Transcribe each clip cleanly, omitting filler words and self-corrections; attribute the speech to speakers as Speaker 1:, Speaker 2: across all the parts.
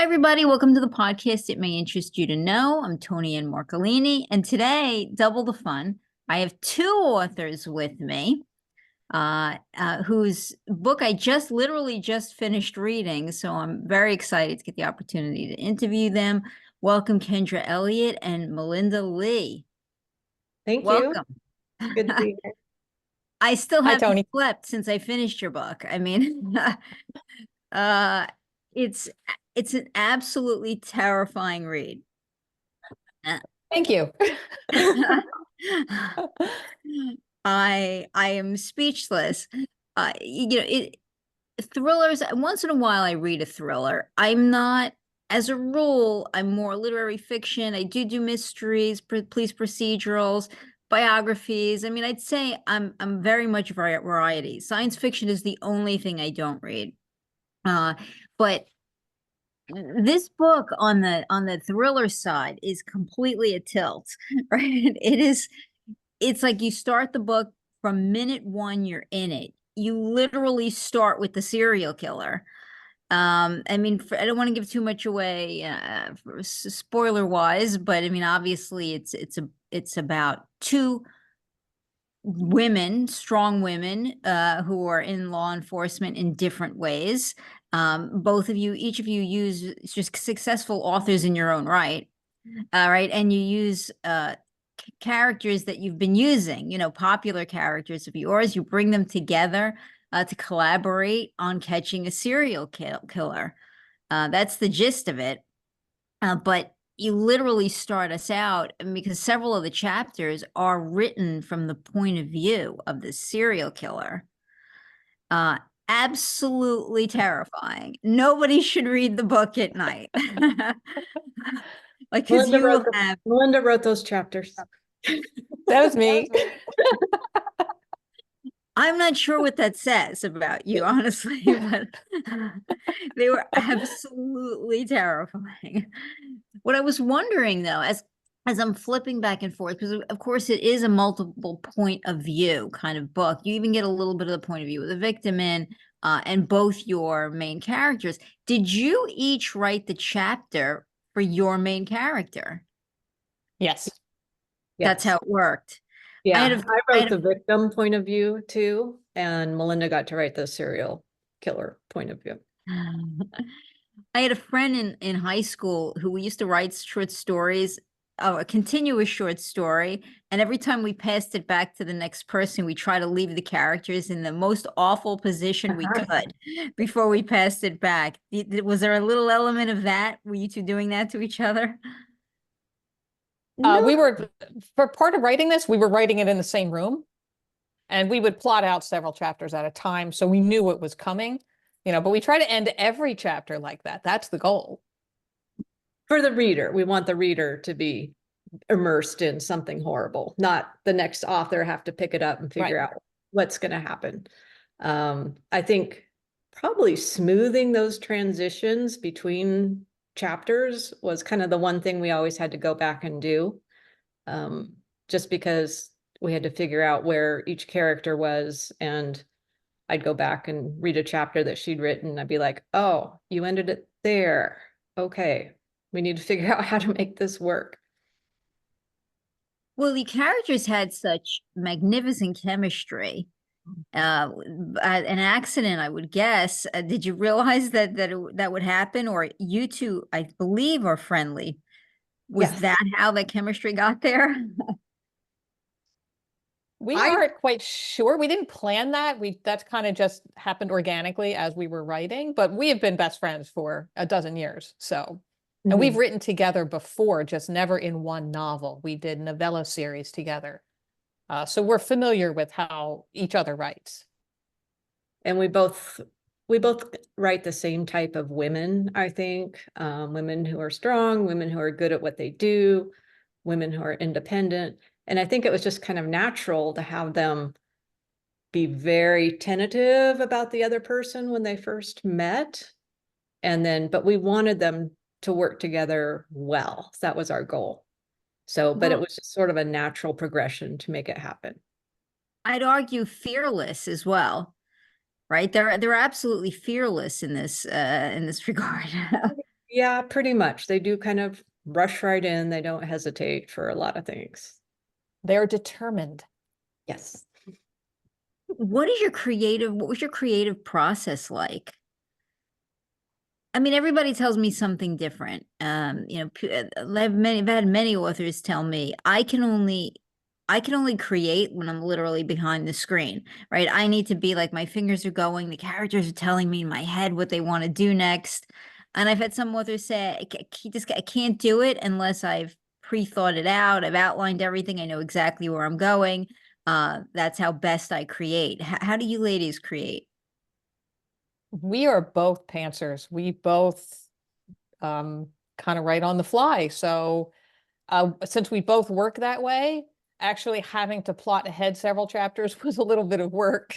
Speaker 1: everybody. Welcome to the podcast. It may interest you to know. I'm Toni Marcolini, and today, double the fun. I have two authors with me, whose book I literally just finished reading. So I'm very excited to get the opportunity to interview them. Welcome, Kendra, Elliot, and Melinda, Leigh.
Speaker 2: Thank you.
Speaker 1: Welcome.
Speaker 2: Good to be here.
Speaker 1: I still
Speaker 3: Hi,
Speaker 1: haven't
Speaker 3: Toni.
Speaker 1: slept since I finished your book. I mean, uh, it's an absolutely terrifying read.
Speaker 3: Thank you.
Speaker 1: I am speechless. Thrillers, once in a while I read a thriller. I'm not, as a rule, I'm more literary fiction. I do mysteries, police procedurals, biographies. I mean, I'd say I'm very much variety. Science fiction is the only thing I don't read. But this book on the thriller side is completely a tilt, right? It's like you start the book from minute one, you're in it. You literally start with the serial killer. I mean, I don't want to give too much away, spoiler wise, but I mean, obviously it's about two women, strong women, who are in law enforcement in different ways. Each of you use just successful authors in your own right. Right. And you use characters that you've been using, popular characters of yours. You bring them together to collaborate on catching a serial killer. That's the gist of it. But you literally start us out, because several of the chapters are written from the point of view of the serial killer. Absolutely terrifying. Nobody should read the book at night. Like, because
Speaker 2: Melinda wrote those chapters.
Speaker 3: That was me.
Speaker 1: I'm not sure what that says about you, honestly, but they were absolutely terrifying. What I was wondering, though, as I'm flipping back and forth, because of course it is a multiple point of view kind of book. You even get a little bit of the point of view of the victim and both your main characters. Did you each write the chapter for your main character?
Speaker 3: Yes.
Speaker 1: That's how it worked.
Speaker 2: Yeah, I wrote the victim point of view too, and Melinda got to write the serial killer point of view.
Speaker 1: I had a friend in high school who we used to write short stories, a continuous short story, and every time we passed it back to the next person, we try to leave the characters in the most awful position we could before we passed it back. Was there a little element of that? Were you two doing that to each other?
Speaker 3: No. We were, for part of writing this, we were writing it in the same room, and we would plot out several chapters at a time, so we knew what was coming, but we try to end every chapter like that. That's the goal.
Speaker 2: For the reader, we want the reader to be immersed in something horrible, not the next author have to pick it up and figure out what's going to happen. I think probably smoothing those transitions between chapters was kind of the one thing we always had to go back and do, just because we had to figure out where each character was, and I'd go back and read a chapter that she'd written. I'd be like, oh, you ended it there. Okay, we need to figure out how to make this work.
Speaker 1: Well, the characters had such magnificent chemistry. An accident, I would guess. Did you realize that would happen, or you two, I believe, are friendly? Was that how the chemistry got there?
Speaker 3: We aren't quite sure. We didn't plan that. That's kind of just happened organically as we were writing, but we have been best friends for a dozen years. So, and we've written together before, just never in one novel. We did novella series together. So we're familiar with how each other writes.
Speaker 2: And we both write the same type of women, I think. Women who are strong, women who are good at what they do, women who are independent. And I think it was just kind of natural to have them be very tentative about the other person when they first met. But we wanted them to work together well. So that was our goal. So, but it was just sort of a natural progression to make it happen.
Speaker 1: I'd argue fearless as well, right? They're absolutely fearless in this regard.
Speaker 2: Yeah, pretty much. They do kind of rush right in. They don't hesitate for a lot of things.
Speaker 3: They're determined.
Speaker 2: Yes.
Speaker 1: What was your creative process like? I mean, everybody tells me something different. I've had many authors tell me I can only create when I'm literally behind the screen, right? I need to be like my fingers are going, the characters are telling me in my head what they want to do next. And I've had some authors say I can't do it unless I've pre-thought it out. I've outlined everything. I know exactly where I'm going. That's how best I create. How do you ladies create?
Speaker 3: We are both pantsers. We both kind of write on the fly. So since we both work that way, actually having to plot ahead several chapters was a little bit of work.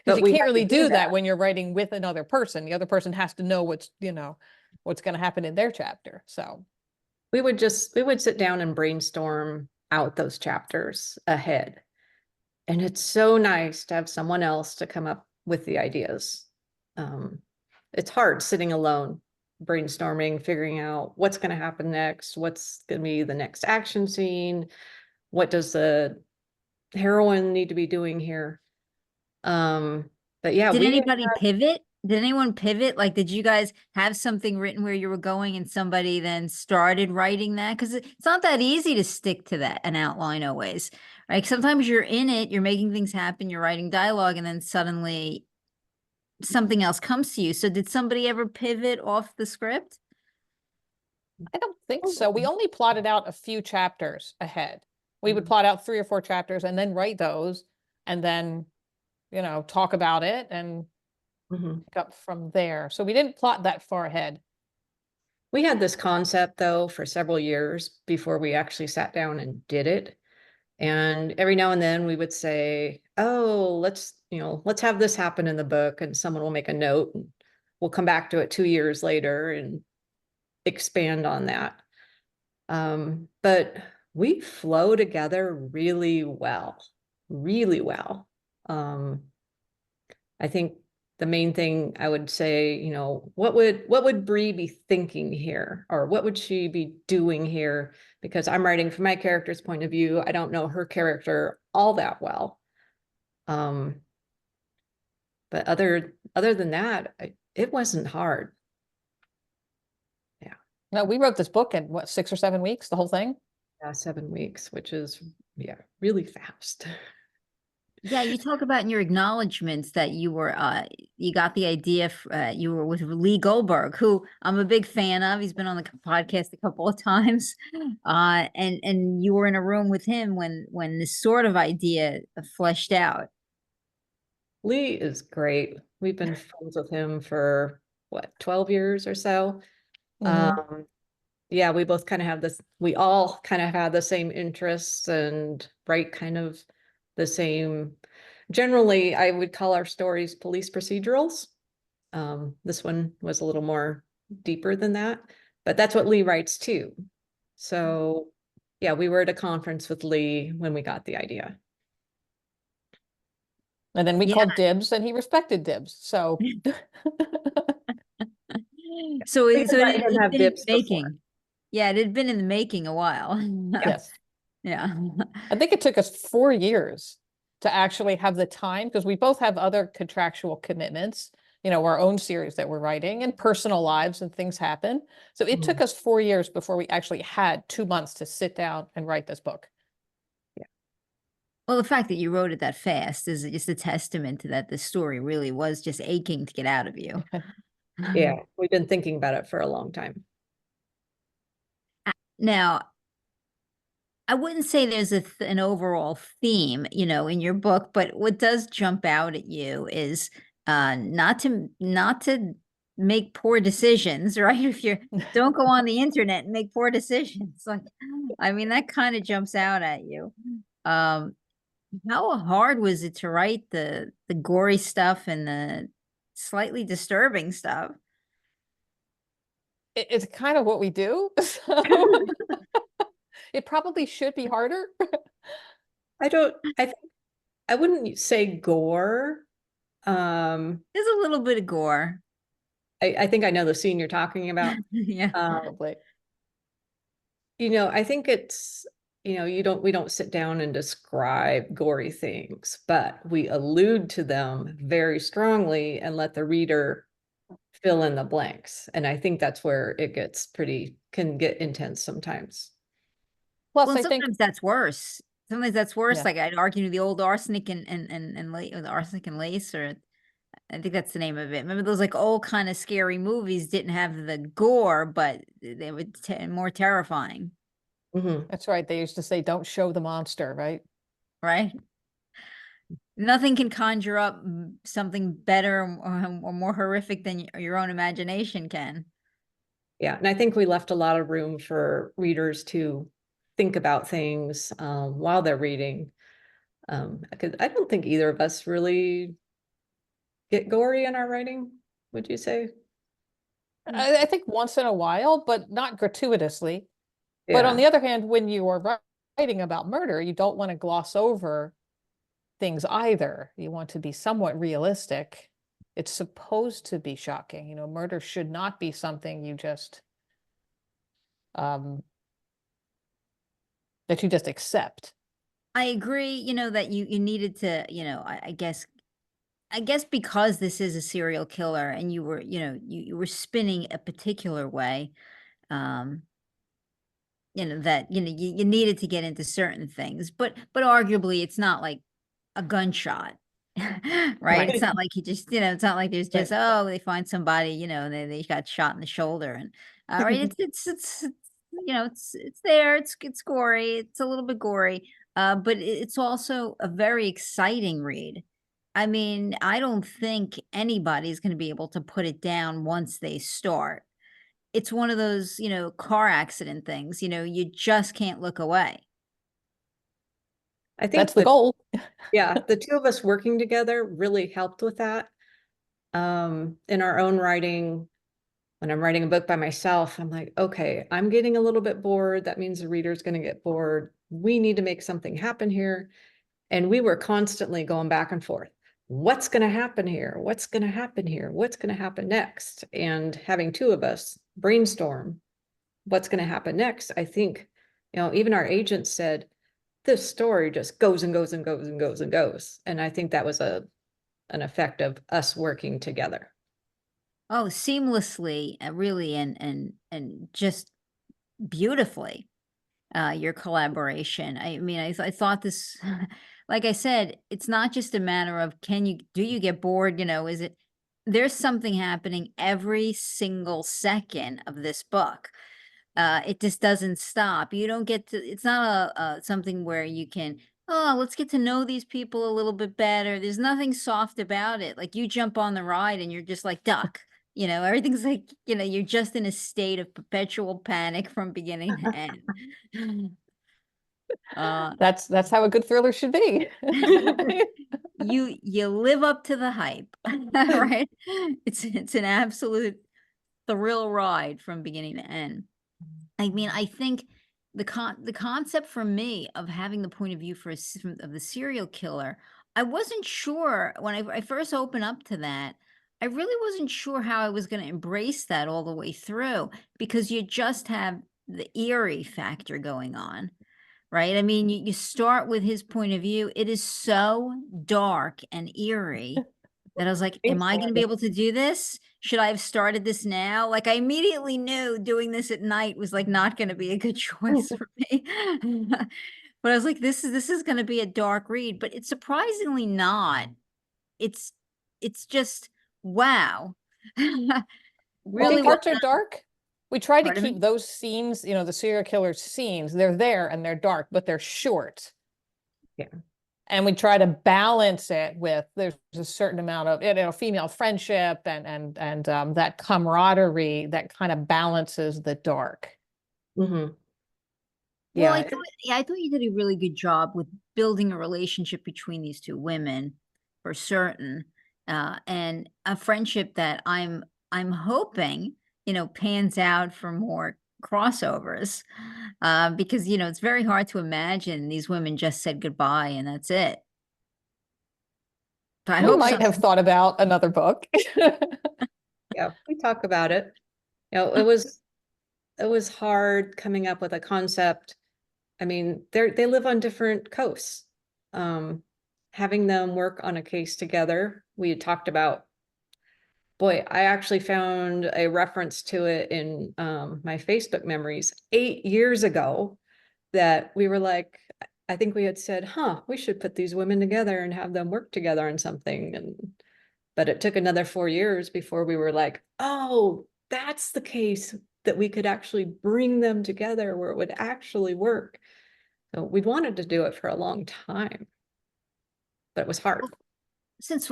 Speaker 3: Because
Speaker 2: But
Speaker 3: you
Speaker 2: we
Speaker 3: can't
Speaker 2: had to
Speaker 3: really
Speaker 2: do
Speaker 3: do that
Speaker 2: that.
Speaker 3: when you're writing with another person. The other person has to know what's going to happen in their chapter. So
Speaker 2: We would sit down and brainstorm out those chapters ahead. And it's so nice to have someone else to come up with the ideas. It's hard sitting alone, brainstorming, figuring out what's going to happen next, what's going to be the next action scene, what does the heroine need to be doing here. But yeah,
Speaker 1: Did anybody pivot? Did anyone pivot? Like, did you guys have something written where you were going and somebody then started writing that? Because it's not that easy to stick to an outline always. Right? Sometimes you're in it, you're making things happen, you're writing dialogue, and then suddenly something else comes to you. So did somebody ever pivot off the script?
Speaker 3: I don't think so. We only plotted out a few chapters ahead. We would plot out 3 or 4 chapters and then write those and then, talk about it and pick up from there. So we didn't plot that far ahead.
Speaker 2: We had this concept though for several years before we actually sat down and did it. And every now and then we would say, oh, let's have this happen in the book. And someone will make a note and we'll come back to it 2 years later and expand on that. But we flow together really well, really well. I think the main thing I would say, what would Bree be thinking here? Or what would she be doing here? Because I'm writing from my character's point of view. I don't know her character all that well. But other than that, it wasn't hard. Yeah.
Speaker 3: No, we wrote this book in what, 6 or 7 weeks, the whole thing?
Speaker 2: Yeah, 7 weeks, which is really fast.
Speaker 1: Yeah, you talk about in your acknowledgments that you got the idea, you were with Lee Goldberg, who I'm a big fan of. He's been on the podcast a couple of times. And you were in a room with him when this sort of idea fleshed out.
Speaker 2: Leigh is great. We've been friends with him for what, 12 years or so. Yeah, we both kind of have this, we all kind of have the same interests and write kind of the same. Generally, I would call our stories police procedurals. This one was a little more deeper than that, but that's what Leigh writes too. So yeah, we were at a conference with Leigh when we got the idea.
Speaker 3: And then we
Speaker 1: Yeah.
Speaker 3: called dibs and he respected dibs. So
Speaker 1: So
Speaker 2: We
Speaker 1: it
Speaker 2: had let him
Speaker 1: had
Speaker 2: have
Speaker 1: been in
Speaker 2: dibs
Speaker 1: the
Speaker 2: before.
Speaker 1: making. Yeah, it had been in the making a while.
Speaker 3: yes,
Speaker 1: Yeah.
Speaker 3: I think it took us 4 years to actually have the time because we both have other contractual commitments, our own series that we're writing and personal lives and things happen. So it took us 4 years before we actually had 2 months to sit down and write this book.
Speaker 1: Well, the fact that you wrote it that fast is just a testament to that the story really was just aching to get out of you.
Speaker 2: Yeah, we've been thinking about it for a long time.
Speaker 1: Now, I wouldn't say there's an overall theme, in your book, but what does jump out at you is not to make poor decisions, right? If you don't go on the internet and make poor decisions, like I mean that kind of jumps out at you. How hard was it to write the gory stuff and the slightly disturbing stuff?
Speaker 3: It's kind of what we do. So it probably should be harder.
Speaker 2: I think I wouldn't say gore.
Speaker 1: There's a little bit of gore.
Speaker 2: I think I know the scene you're talking about.
Speaker 1: Yeah.
Speaker 3: Probably.
Speaker 2: I think it's, we don't sit down and describe gory things, but we allude to them very strongly and let the reader fill in the blanks. And I think that's where it can get intense sometimes.
Speaker 3: Plus,
Speaker 1: Well, and
Speaker 3: I think,
Speaker 1: sometimes that's worse. Sometimes that's worse.
Speaker 3: yeah,
Speaker 1: Like I'd argue the old arsenic the arsenic and lace, or I think that's the name of it. Remember those like old kind of scary movies didn't have the gore, but they were more terrifying,
Speaker 2: Mhm.
Speaker 3: that's right. They used to say, don't show the monster, right?
Speaker 1: right? Nothing can conjure up something better or more horrific than your own imagination can.
Speaker 2: Yeah, and I think we left a lot of room for readers to think about things while they're reading. Because I don't think either of us really get gory in our writing, would you say?
Speaker 3: I think once in a while, but not gratuitously. But on
Speaker 2: Yeah,
Speaker 3: the other hand, when you are writing about murder, you don't want to gloss over things either. You want to be somewhat realistic. It's supposed to be shocking. Murder should not be something um, that you just accept.
Speaker 1: I agree, that you needed to, I guess because this is a serial killer and you were, you were spinning a particular way, um, that, you needed to get into certain things, but arguably it's not like a gunshot, right? It's
Speaker 3: Right.
Speaker 1: not like he just, it's not like there's just,
Speaker 2: right.
Speaker 1: oh, they find somebody, and they got shot in the shoulder and, right. It's there. It's gory. It's a little bit gory. But it's also a very exciting read. I mean, I don't think anybody's going to be able to put it down once they start. It's one of those, car accident things, you just can't look away.
Speaker 2: I
Speaker 3: That's
Speaker 2: think
Speaker 3: the
Speaker 2: that,
Speaker 3: goal.
Speaker 2: yeah, the two of us working together really helped with that. In our own writing, when I'm writing a book by myself, I'm like, okay, I'm getting a little bit bored. That means the reader's going to get bored. We need to make something happen here. And we were constantly going back and forth. What's going to happen here? What's going to happen here? What's going to happen next? And having two of us brainstorm what's going to happen next, I think, even our agent said, this story just goes and goes and goes and goes and goes. And I think that was an effect of us working together.
Speaker 1: Oh, seamlessly, really, and just beautifully, your collaboration. I mean, I thought this, like I said, it's not just a matter of do you get bored? Is it, there's something happening every single second of this book. It just doesn't stop. You don't get to, it's not something where you can, oh, let's get to know these people a little bit better. There's nothing soft about it. Like you jump on the ride and you're just like duck. Everything's like, you're just in a state of perpetual panic from beginning to end. Uh,
Speaker 3: That's how a good thriller should be.
Speaker 1: you live up to the hype, right? It's an absolute thrill ride from beginning to end. I mean, I think the concept for me of having the point of view of the serial killer, I wasn't sure when I first opened up to that. I really wasn't sure how I was going to embrace that all the way through because you just have the eerie factor going on, right? I mean, you start with his point of view. It is so dark and eerie that I was like, am I going to be able to do this? Should I have started this now? Like I immediately knew doing this at night was like not going to be a good choice for me. But I was like, this is going to be a dark read, but it's surprisingly not. It's it's just wow.
Speaker 3: I
Speaker 1: Really
Speaker 3: think
Speaker 1: well
Speaker 3: parts are
Speaker 1: done.
Speaker 3: dark. We try to
Speaker 1: Pardon me?
Speaker 3: keep those scenes, the serial killer scenes, they're there and they're dark, but they're short.
Speaker 2: Yeah.
Speaker 3: And we try to balance it with there's a certain amount of female friendship and that camaraderie that kind of balances the dark.
Speaker 2: Mm-hmm.
Speaker 1: Well,
Speaker 2: Yeah.
Speaker 1: I thought you did a really good job with building a relationship between these two women, for certain, and a friendship that I'm hoping pans out for more crossovers, because it's very hard to imagine these women just said goodbye and that's it. But I
Speaker 3: We
Speaker 1: hope
Speaker 3: might have
Speaker 1: something.
Speaker 3: thought about another book.
Speaker 2: Yeah, we talk about it. You know, it was hard coming up with a concept. I mean, they live on different coasts. Having them work on a case together, we had talked about, boy, I actually found a reference to it in my Facebook memories 8 years ago that we were like, I think we had said, huh, we should put these women together and have them work together on something. But it took another 4 years before we were like, oh, that's the case that we could actually bring them together where it would actually work. So we wanted to do it for a long time, but it was hard.
Speaker 1: Since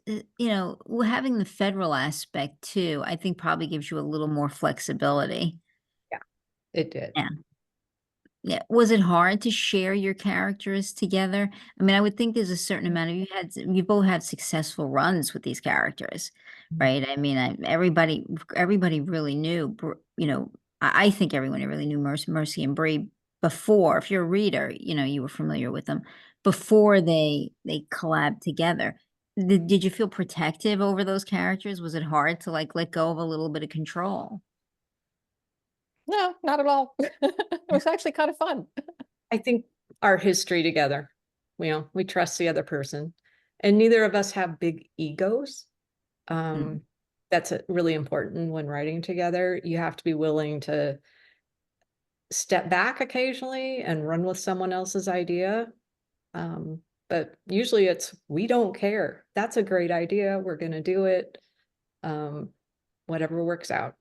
Speaker 1: you know, having the federal aspect too, I think probably gives you a little more flexibility.
Speaker 2: Yeah, it did.
Speaker 1: Yeah. Yeah. Was it hard to share your characters together? I mean, I would think there's a certain amount of you both had successful runs with these characters, right? I mean, everybody really knew, you know, I think everyone really knew Mercy and Bree before. If you're a reader, you know, you were familiar with them before they collabed together. Did you feel protective over those characters? Was it hard to like let go of a little bit of control?
Speaker 3: No, not at all. It was actually kind of fun.
Speaker 2: I think our history together, you know, we trust the other person, and neither of us have big egos.
Speaker 1: Mm.
Speaker 2: That's really important when writing together. You have to be willing to step back occasionally and run with someone else's idea. But usually it's, we don't care. That's a great idea. We're going to do it. Whatever works out.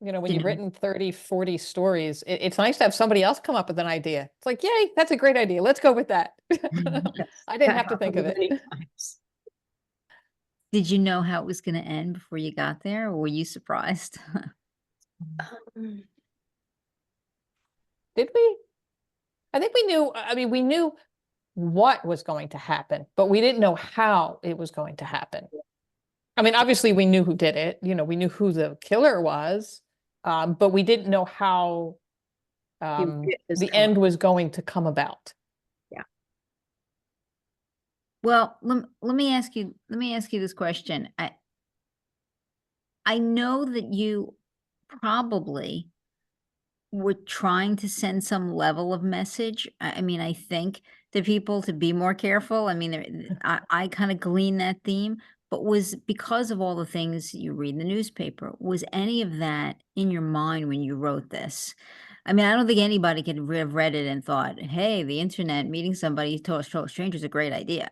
Speaker 3: You know, when
Speaker 1: You
Speaker 3: you've
Speaker 1: know,
Speaker 3: written 30, 40 stories, it's nice to have somebody else come up with an idea. It's like, yay, that's a great idea. Let's go with that.
Speaker 2: Yes,
Speaker 3: I didn't
Speaker 2: that
Speaker 3: have to think
Speaker 2: happened
Speaker 3: of it.
Speaker 2: many times.
Speaker 1: did you know how it was going to end before you got there, or were you surprised?
Speaker 2: Um,
Speaker 3: Did we? I think we knew, I mean, we knew what was going to happen, but we didn't know how it was going to happen. I mean, obviously we knew who did it, you know, we knew who the killer was, but we didn't know how
Speaker 2: it has
Speaker 3: the
Speaker 2: come
Speaker 3: end
Speaker 2: up.
Speaker 3: was going to come about.
Speaker 2: Yeah.
Speaker 1: Well, let me ask you this question. I know that you probably were trying to send some level of message. I mean, I think to people to be more careful. I mean, I kind of glean that theme, but was because of all the things you read in the newspaper, was any of that in your mind when you wrote this? I mean, I don't think anybody could have read it and thought, hey, the internet meeting somebody total stranger is a great idea.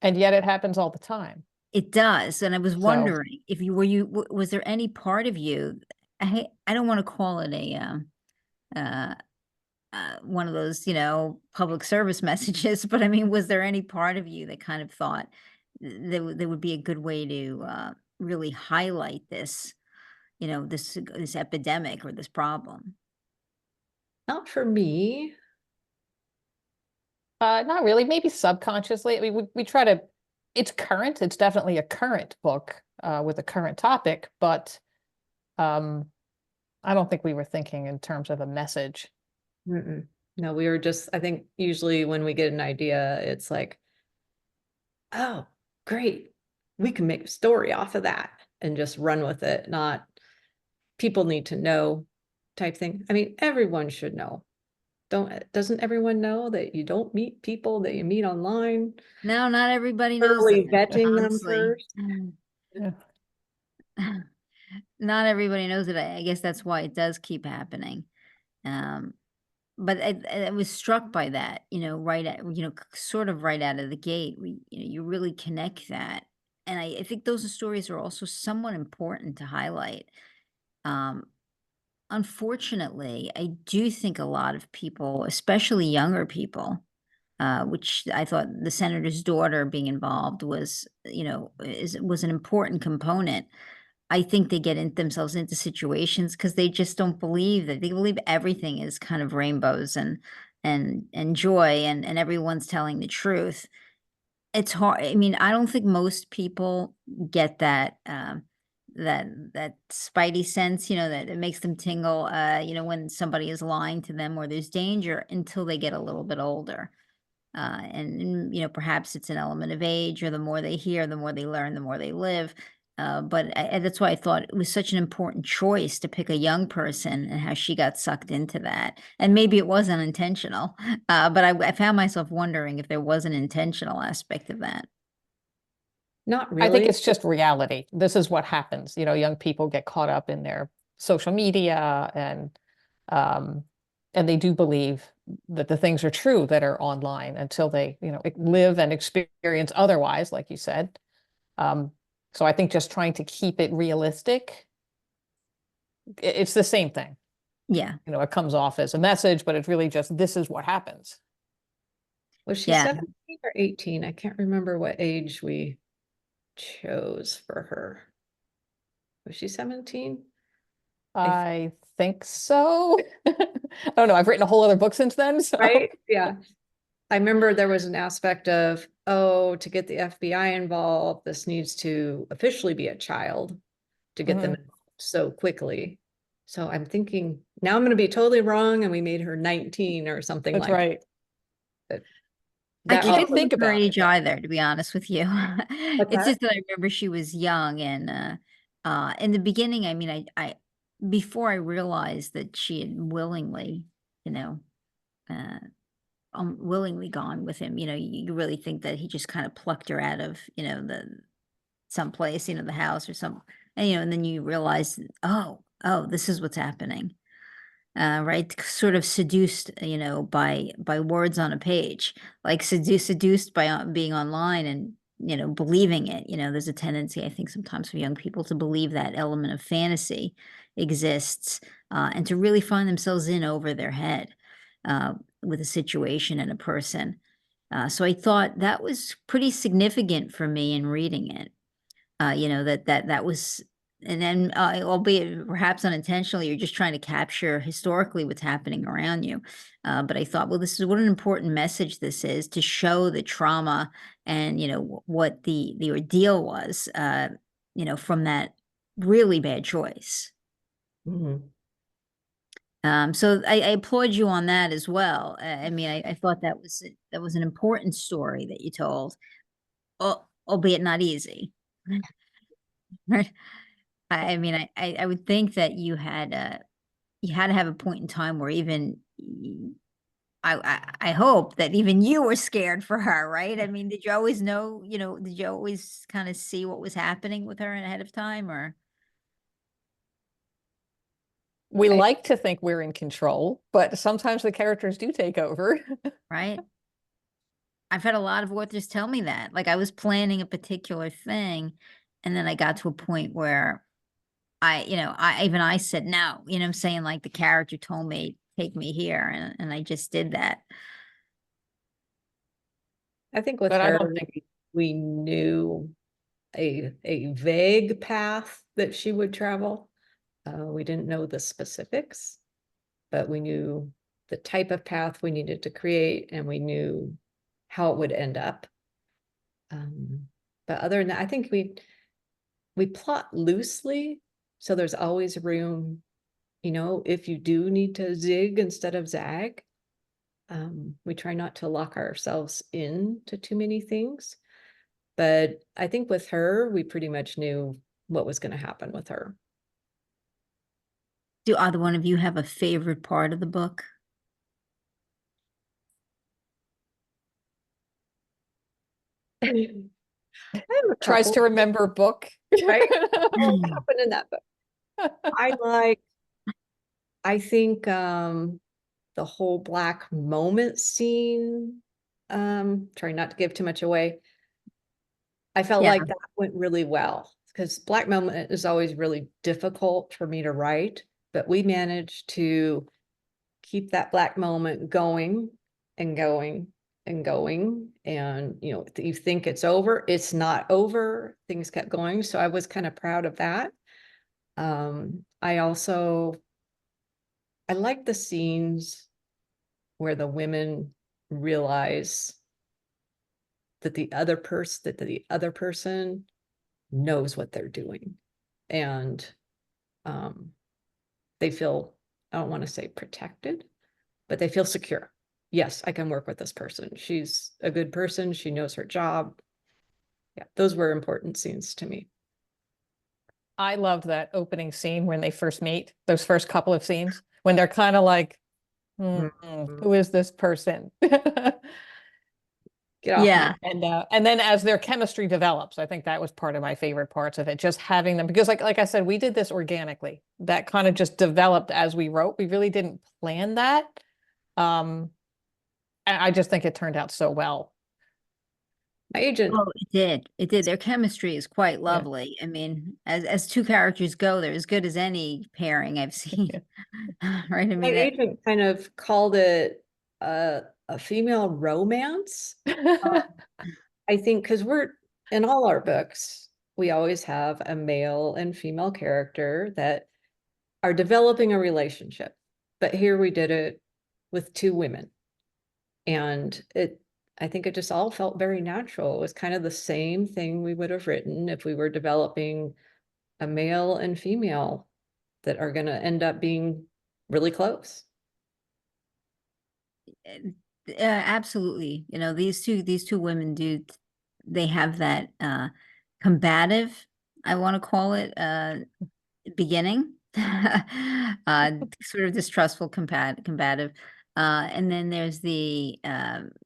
Speaker 3: And yet it happens all the time.
Speaker 1: It does, and I was
Speaker 3: So
Speaker 1: wondering if was there any part of you, I don't want to call it a, uh, one of those, you know, public service messages, but I mean, was there any part of you that kind of thought there would be a good way to, really highlight this, you know, this epidemic or this problem?
Speaker 2: Not for me.
Speaker 3: not really, maybe subconsciously. I mean, we try to, it's current, it's definitely a current book with a current topic, but um, I don't think we were thinking in terms of a message.
Speaker 2: Mm-mm. No, we were just, I think usually when we get an idea, it's like, oh, great. We can make a story off of that and just run with it, not people need to know type thing. I mean, everyone should know. Doesn't everyone know that you don't meet people that you meet online?
Speaker 1: No, not everybody knows
Speaker 2: Thoroughly
Speaker 1: that,
Speaker 2: vetting them
Speaker 1: honestly.
Speaker 2: first.
Speaker 3: Yeah.
Speaker 1: Not everybody knows it. I guess that's why it does keep happening. But I was struck by that, you know, sort of right out of the gate. You really connect that. And I think those stories are also somewhat important to highlight. Um, Unfortunately, I do think a lot of people, especially younger people, which I thought the senator's daughter being involved was, you know, was an important component. I think they get themselves into situations because they just don't believe that they believe everything is kind of rainbows and joy and everyone's telling the truth. It's hard. I mean, I don't think most people get that that spidey sense, you know, that it makes them tingle, you know, when somebody is lying to them or there's danger until they get a little bit older. And perhaps it's an element of age, or the more they hear, the more they learn, the more they live. But that's why I thought it was such an important choice to pick a young person, and how she got sucked into that. And maybe it was unintentional, but I found myself wondering if there was an intentional aspect of that.
Speaker 2: Not
Speaker 3: I think
Speaker 2: really.
Speaker 3: it's just reality. This is what happens. Young people get caught up in their social media um, and they do believe that the things are true that are online until they, live and experience otherwise, like you said. Um, so I think just trying to keep it realistic, it's the same thing.
Speaker 1: Yeah.
Speaker 3: It comes off as a message, but it's really just, this is what happens.
Speaker 2: Was she
Speaker 1: Yeah.
Speaker 2: 17 or 18? I can't remember what age we chose for her. Was she 17?
Speaker 3: I think so. I don't know. I've written a whole other book since then. So.
Speaker 2: Right? Yeah. I remember there was an aspect of, to get the FBI involved, this needs to officially be a child to get them involved so quickly. So I'm thinking, now I'm going to be totally wrong, and we made her 19 or something
Speaker 3: That's
Speaker 2: like
Speaker 3: right.
Speaker 2: that.
Speaker 1: I
Speaker 2: That
Speaker 3: We did
Speaker 1: can't
Speaker 2: also,
Speaker 3: think
Speaker 1: remember her
Speaker 3: about it.
Speaker 1: age either, to be honest with you.
Speaker 2: what's
Speaker 1: It's
Speaker 2: that?
Speaker 1: just that I remember she was young, and in the beginning, I mean, I before I realized that she had willingly, you know, uh willingly gone with him, you really think that he just kind of plucked her out of, the someplace, the house or some, and then you realize, oh, this is what's happening. Right, sort of seduced, by words on a page, like seduced by being online, and believing it. There's a tendency, I think, sometimes for young people to believe that element of fantasy exists, and to really find themselves in over their head, with a situation and a person. So I thought that was pretty significant for me in reading it. That was, and then, albeit perhaps unintentionally, you're just trying to capture historically what's happening around you. But I thought, well, this is what an important message this is, to show the trauma and what the ordeal was, from that really bad choice.
Speaker 2: Mhm.
Speaker 1: So I applaud you on that as well. I mean, I thought that was an important story that you told, albeit not easy. Right. I mean, I would think that you had to have a point in time where even I hope that even you were scared for her, right? I mean, did you always know, did you always kind of see what was happening with her ahead of time, or
Speaker 3: We
Speaker 2: I,
Speaker 3: like to think we're in control, but sometimes the characters do take over.
Speaker 1: right? I've had a lot of authors tell me that. Like, I was planning a particular thing, and then I got to a point where I said no, I'm saying, like, the character told me, take me here, and I just did that.
Speaker 2: I think with
Speaker 3: But I
Speaker 2: her,
Speaker 3: don't think
Speaker 2: we knew a vague path that she would travel. We didn't know the specifics, but we knew the type of path we needed to create, and we knew how it would end up. But other than that, I think we plot loosely, so there's always room, if you do need to zig instead of zag. We try not to lock ourselves into too many things, but I think with her, we pretty much knew what was going to happen with her.
Speaker 1: Do either one of you have a favorite part of the book?
Speaker 2: I have a
Speaker 3: tries to
Speaker 2: couple,
Speaker 3: remember a book.
Speaker 2: right? What happened in that book? I think the whole black moment scene, trying not to give too much away. I felt
Speaker 1: Yeah.
Speaker 2: like that went really well, because black moment is always really difficult for me to write, but we managed to keep that black moment going and going and going. And, you think it's over, it's not over. Things kept going. So I was kind of proud of that. I like the scenes where the women realize that the other person knows what they're doing, and they feel, I don't want to say protected, but they feel secure. yes, I can work with this person. She's a good person. She knows her job. Yeah, those were important scenes to me.
Speaker 3: I loved that opening scene when they first meet, those first couple of scenes, when they're kind of like,
Speaker 2: Mhm.
Speaker 3: who is this person?
Speaker 2: Get off me.
Speaker 1: Yeah.
Speaker 3: And then as their chemistry develops, I think that was part of my favorite parts of it, just having them, because like I said, we did this organically. That kind of just developed as we wrote. We really didn't plan that. And I just think it turned out so well.
Speaker 2: My agent,
Speaker 1: Oh, it did. It did. Their chemistry is quite
Speaker 3: Yeah.
Speaker 1: lovely. I mean, as two characters go, they're as good as any pairing I've seen.
Speaker 3: Yeah.
Speaker 1: Right? I
Speaker 2: my
Speaker 1: mean, that
Speaker 2: agent kind of called it a female romance. I think because we're in all our books, we always have a male and female character that are developing a relationship. But here we did it with two women. And I think it just all felt very natural. It was kind of the same thing we would have written if we were developing a male and female that are going to end up being really close.
Speaker 1: absolutely. You know, these two women do they have that combative, I want to call it, beginning. Sort of distrustful, combative. And then there's the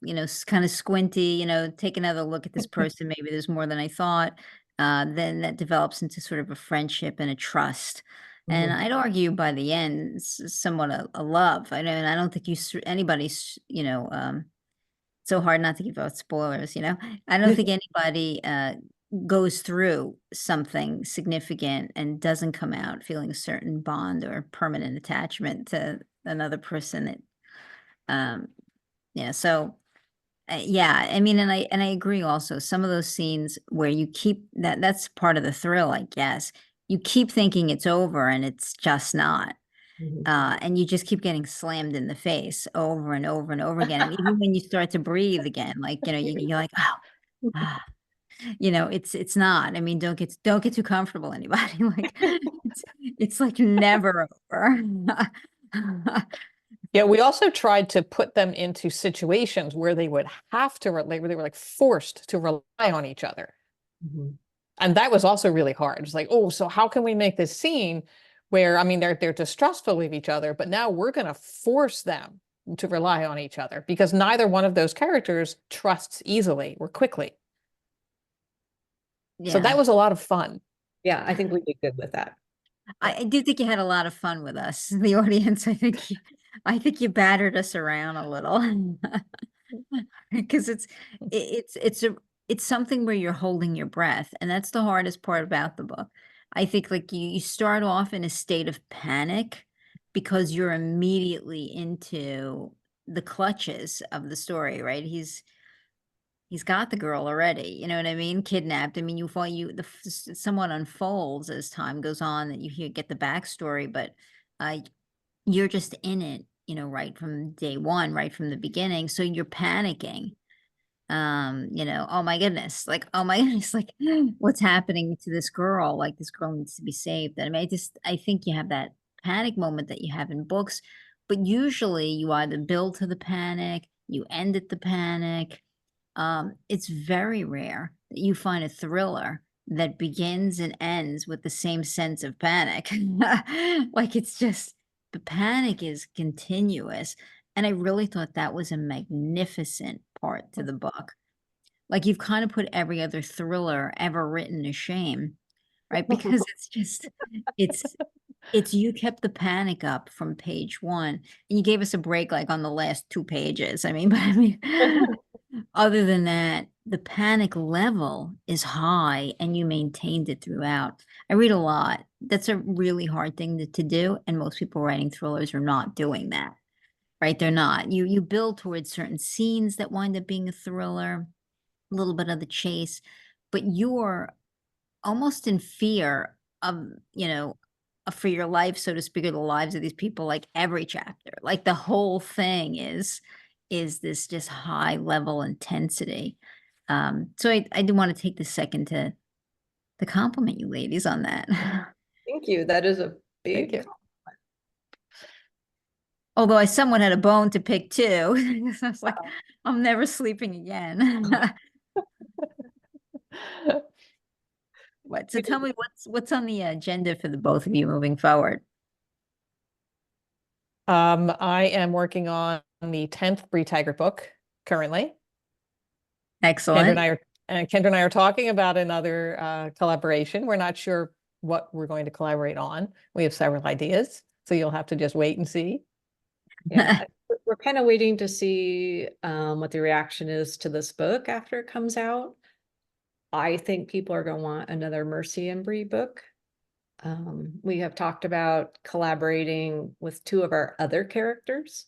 Speaker 1: you know, kind of squinty, you know, take another look at this person. Maybe there's more than I thought. Then that develops into sort of a friendship and a trust. And
Speaker 2: Mhm.
Speaker 1: I'd argue by the end, somewhat a love. I know, and I don't think anybody's, you know, so hard not to give out spoilers, you know. I don't think anybody goes through something significant and doesn't come out feeling a certain bond or permanent attachment to another person. Um, yeah, so yeah, I mean, and I agree also. Some of those scenes where you keep that's part of the thrill, I guess. You keep thinking it's over and it's just not.
Speaker 2: Mhm.
Speaker 1: And you just keep getting slammed in the face over and over and over again. And even when you start to breathe again, like, you know, you're like, oh, ah, you know, it's not. I mean, don't get too comfortable, anybody. Like it's like never over.
Speaker 3: Yeah, we also tried to put them into situations where they would have to relate, where they were like forced to rely on each other.
Speaker 2: Mhm.
Speaker 3: And that was also really hard. It's like, oh, so how can we make this scene where, I mean, they're distrustful of each other, but now we're going to force them to rely on each other because neither one of those characters trusts easily or quickly. So that
Speaker 1: Yeah.
Speaker 3: was a lot of fun.
Speaker 2: Yeah, I think we did good with that.
Speaker 1: I do think you had a lot of fun with us, the audience. I think you battered us around a little because it's something where you're holding your breath, and that's the hardest part about the book. I think like you start off in a state of panic because you're immediately into the clutches of the story, right? He's got the girl already, you know what I mean? Kidnapped. I mean, somewhat unfolds as time goes on that get the backstory, but uh, you're just in it, you know, right from day one, right from the beginning. So you're panicking. You know, oh my goodness, like, oh my goodness, like, what's happening to this girl? Like, this girl needs to be saved. And I mean, I think you have that panic moment that you have in books, but usually you either build to the panic, you end at the panic. It's very rare that you find a thriller that begins and ends with the same sense of panic. Like it's just the panic is continuous. And I really thought that was a magnificent part to the book. Like you've kind of put every other thriller ever written to shame, right? Because it's it's you kept the panic up from page one and you gave us a break like on the last two pages. I mean, but I mean, other than that, the panic level is high and you maintained it throughout. I read a lot. That's a really hard thing to do. And most people writing thrillers are not doing that, right? They're not. You build towards certain scenes that wind up being a thriller, a little bit of the chase, but you're almost in fear of, you know, for your life, so to speak, or the lives of these people, like every chapter. Like the whole thing is this just high level intensity. So I do want to take this second to compliment you ladies on that.
Speaker 2: Thank you. That is a
Speaker 3: Thank
Speaker 2: big
Speaker 3: you.
Speaker 1: Although I somewhat had a bone to pick too. I was like, I'm never sleeping again. What? So
Speaker 2: We
Speaker 1: tell
Speaker 2: did.
Speaker 1: me what's on the agenda for the both of you moving forward?
Speaker 3: I am working on the 10th Bree Taggert book currently.
Speaker 1: Excellent.
Speaker 3: Kendra and I are talking about another collaboration. We're not sure what we're going to collaborate on. We have several ideas, so you'll have to just wait and see.
Speaker 2: Yeah, we're kind of waiting to see what the reaction is to this book after it comes out. I think people are going to want another Mercy and Bree book. We have talked about collaborating with two of our other characters.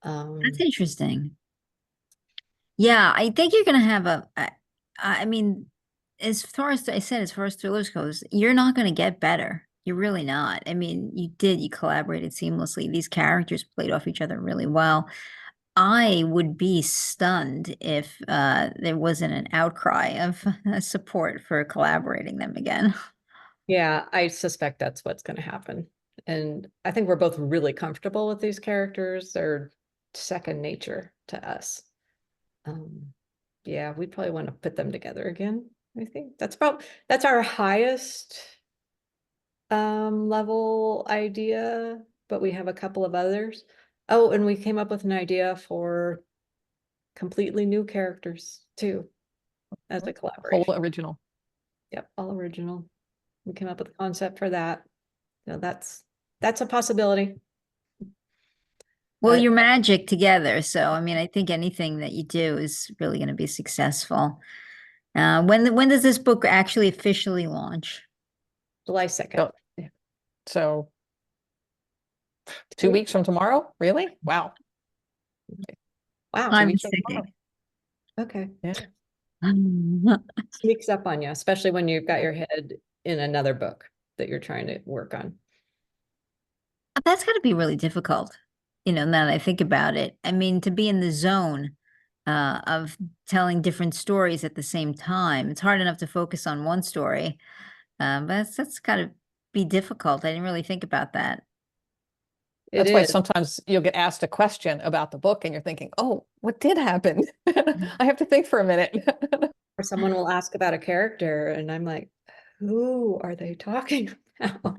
Speaker 1: That's interesting. Yeah, I think you're gonna have I mean, as far as I said, as far as thrillers goes, you're not gonna get better. You're really not. I mean, you collaborated seamlessly. These characters played off each other really well. I would be stunned if there wasn't an outcry of support for collaborating them again.
Speaker 2: Yeah, I suspect that's what's going to happen. And I think we're both really comfortable with these characters. They're second nature to us. Yeah, we probably want to put them together again. I think that's our highest level idea, but we have a couple of others. Oh, and we came up with an idea for completely new characters too, as a
Speaker 3: Whole
Speaker 2: collaboration.
Speaker 3: original.
Speaker 2: Yep, all original. We came up with a concept for that. So that's a possibility.
Speaker 1: Well,
Speaker 2: But
Speaker 1: you're magic together, so I mean, I think anything that you do is really going to be successful. When does this book actually officially launch?
Speaker 2: July 2nd.
Speaker 3: So, yeah. So 2 weeks from tomorrow? Really? Wow.
Speaker 2: Wow.
Speaker 3: 2
Speaker 1: I'm
Speaker 3: weeks from tomorrow.
Speaker 1: thinking.
Speaker 2: Okay.
Speaker 1: That's
Speaker 2: Sneaks up on you, especially when you've got your head in another book that you're trying to work on.
Speaker 1: got to be really difficult, now that I think about it. I mean, to be in the zone of telling different stories at the same time. It's hard enough to focus on one story, but that's got to be difficult. I didn't really think about that.
Speaker 2: It
Speaker 3: That's why
Speaker 2: is.
Speaker 3: sometimes you'll get asked a question about the book and you're thinking, oh, what did happen? I have to think for a minute.
Speaker 2: Or someone will ask about a character and I'm like, who are they talking about?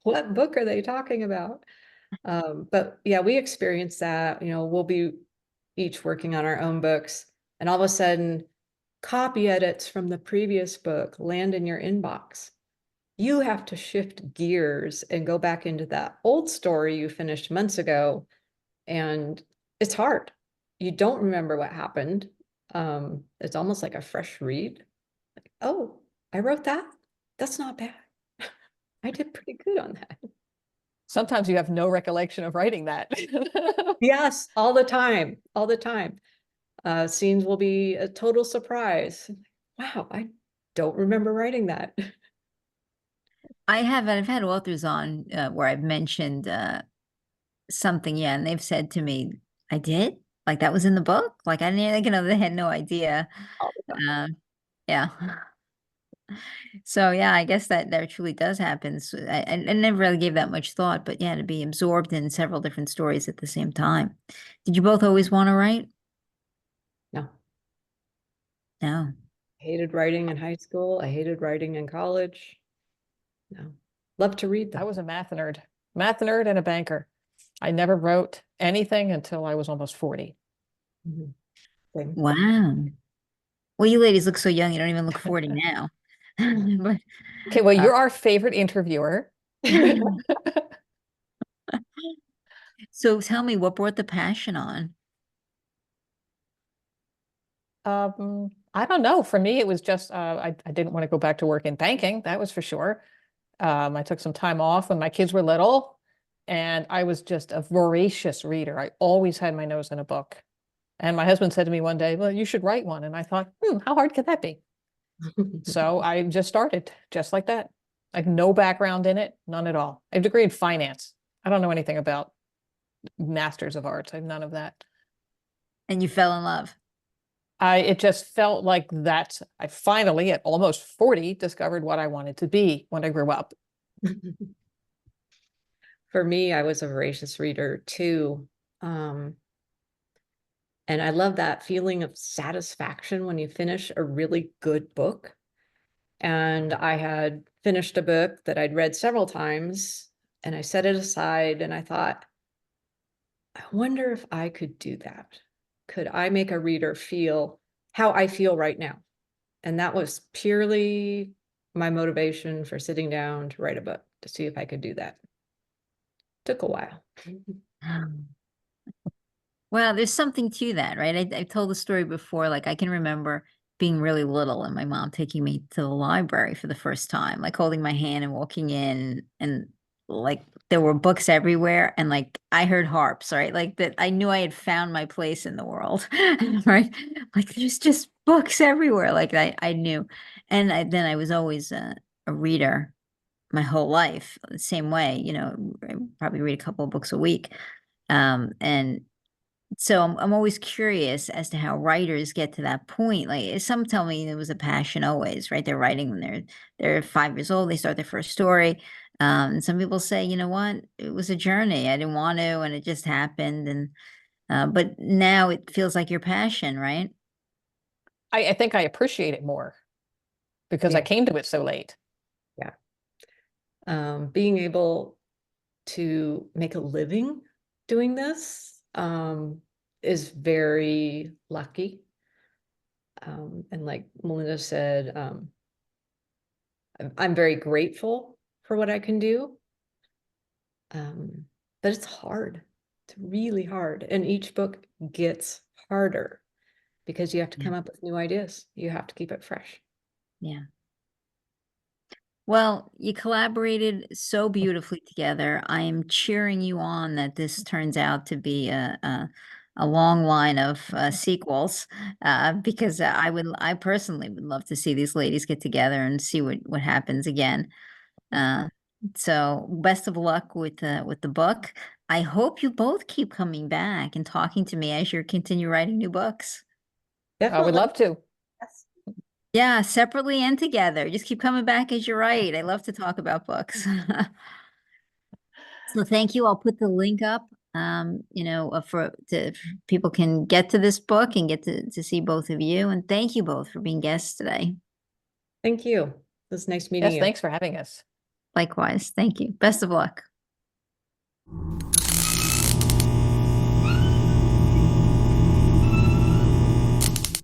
Speaker 2: What book are they talking about? But yeah, we experienced that, we'll be each working on our own books and all of a sudden copy edits from the previous book land in your inbox. You have to shift gears and go back into that old story you finished months ago. And it's hard. You don't remember what happened. It's almost like a fresh read. Like, oh, I wrote that. That's not bad. I did pretty good on that.
Speaker 3: Sometimes you have no recollection of writing that.
Speaker 2: Yes, all the time, all the time. Scenes will be a total surprise. Wow, I don't remember writing that.
Speaker 1: I've had authors on where I've mentioned something, yeah, and they've said to me, I did? Like that was in the book? Like I didn't, they had no idea.
Speaker 2: All the time.
Speaker 1: Yeah. So yeah, I guess that truly does happen. So I never really gave that much thought, but yeah, to be absorbed in several different stories at the same time. Did you both always want to write?
Speaker 2: No,
Speaker 1: No.
Speaker 2: hated writing in high school. I hated writing in college. No, love to read
Speaker 3: I
Speaker 2: them.
Speaker 3: was a math nerd and a banker. I never wrote anything until I was almost 40.
Speaker 2: Mhm. Same.
Speaker 1: Wow. Well, you ladies look so young, you don't even look 40 now. But
Speaker 3: Okay, well,
Speaker 1: uh,
Speaker 3: you're our favorite interviewer.
Speaker 1: so tell me what brought the passion on?
Speaker 3: I don't know. For me, it was just I didn't want to go back to work in banking, that was for sure. I took some time off when my kids were little, and I was just a voracious reader. I always had my nose in a book. And my husband said to me one day, well, you should write one. And I thought, how hard could that be? So I just started just like that. Like no background in it, none at all. I have a degree in finance. I don't know anything about masters of arts. I have none of that.
Speaker 1: And you fell in love.
Speaker 3: It just felt like that. I finally, at almost 40, discovered what I wanted to be when I grew up.
Speaker 2: For me, I was a voracious reader too. And I love that feeling of satisfaction when you finish a really good book. And I had finished a book that I'd read several times, and I set it aside and I thought, I wonder if I could do that. Could I make a reader feel how I feel right now? And that was purely my motivation for sitting down to write a book, to see if I could do that. Took a while.
Speaker 1: Well, there's something to that, right? I've told the story before. Like I can remember being really little and my mom taking me to the library for the first time, like holding my hand and walking in, and like there were books everywhere, and like I heard harps, right? Like that I knew I had found my place in the world, right? Like there's just books everywhere. Like I knew. And then I was always a reader my whole life, the same way, I probably read a couple of books a week. And so I'm always curious as to how writers get to that point. Like some tell me it was a passion always, right? They're writing when they're 5 years old, they start their first story. And some people say, you know what, it was a journey. I didn't want to, and it just happened. And but now it feels like your passion, right?
Speaker 3: I think I appreciate it more because I
Speaker 2: Yeah.
Speaker 3: came to it so late.
Speaker 2: Yeah. Being able to make a living doing this is very lucky. And like Melinda said, I'm very grateful for what I can do. But it's hard. It's really hard. And each book gets harder because you have to come up with new ideas. You have to keep it fresh.
Speaker 1: Yeah. Well, you collaborated so beautifully together. I am cheering you on that this turns out to be a long line of sequels, because I personally would love to see these ladies get together and see what happens again. Uh, so best of luck with the book. I hope you both keep coming back and talking to me as you continue writing new books.
Speaker 3: I would
Speaker 2: Definitely.
Speaker 3: love to.
Speaker 2: Yes.
Speaker 1: Yeah, separately and together. Just keep coming back as you're right. I love to talk about books. So thank you. I'll put the link up, people can get to this book and get to see both of you. And thank you both for being guests today.
Speaker 2: Thank you. It was nice meeting
Speaker 3: Yes,
Speaker 2: you.
Speaker 3: thanks for having us.
Speaker 1: Likewise. Thank you. Best of luck.